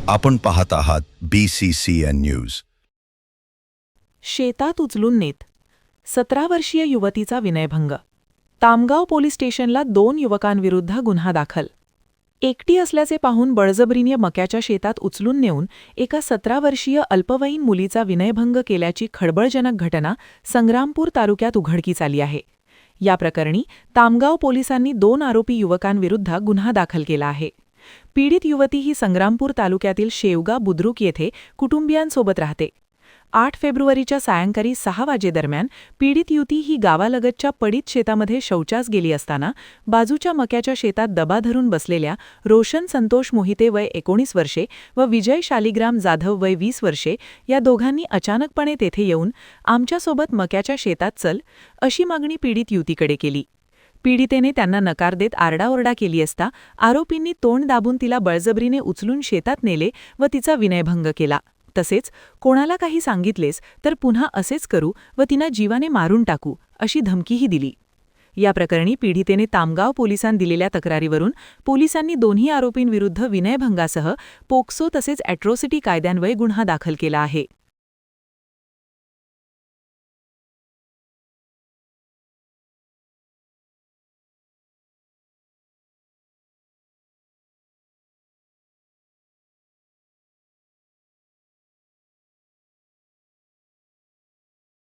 आपण पाहत आहात BCCN न्यूज. शेतात उचलून नेत 17 वर्षीय युवतीचा विनयभंग. तामगाव पोलीस स्टेशनला 2 युवकांविरुद्ध गुन्हा दाखल. एकटी असल्याचे पाहून बळजबरीने मक्याच्या शेतात उचलून नेऊन एका 17 वर्षीय अल्पवयीन मुलीचा विनयभंग केल्याची खळबळजनक घटना संग्रामपूर तालुक्यात उघडकीस आली आहे. या प्रकरणी तामगाव पोलिसांनी 2 आरोपी युवकांविरुद्ध गुन्हा दाखल केला आहे. पीडित युवती ही संग्रामपूर तालुक्यातील शेवगा बुद्रुक येथे कुटुंबियांसोबत राहते. 8 फेब्रुवारीच्या सायंकाळी 6 वाजेदरम्यान पीडित युवती ही गावालगतच्या पडीत शेतामध्ये शौचास गेली असताना बाजूच्या मक्याच्या शेतात दबा धरून बसलेल्या रोशन संतोष मोहिते वय 19 वर्षे व विजय शालिग्राम जाधव वय 20 वर्षे या दोघांनी अचानकपणे तेथे येऊन आमच्यासोबत मक्याच्या शेतात चल अशी मागणी पीडित युवतीकडे केली. पीडितेने त्यांना नकार देत आरडाओरडा केली असता आरोपींनी तोंड दाबून तिला बळजबरीने उचलून शेतात नेले व तिचा विनयभंग केला. तसेच कोणाला काही सांगितलेस तर पुन्हा असेच करू व तिला जीवाने मारून टाकू अशी धमकीही दिली. या प्रकरणी पीडितेने तामगाव पोलिसांत दिलेल्या तक्रारीवरून पोलिसांनी दोन्ही आरोपींविरुद्ध विनयभंगासह पोक्सो तसेच ॲट्रॉसिटी कायद्यान्वये गुन्हा दाखल केला आहे.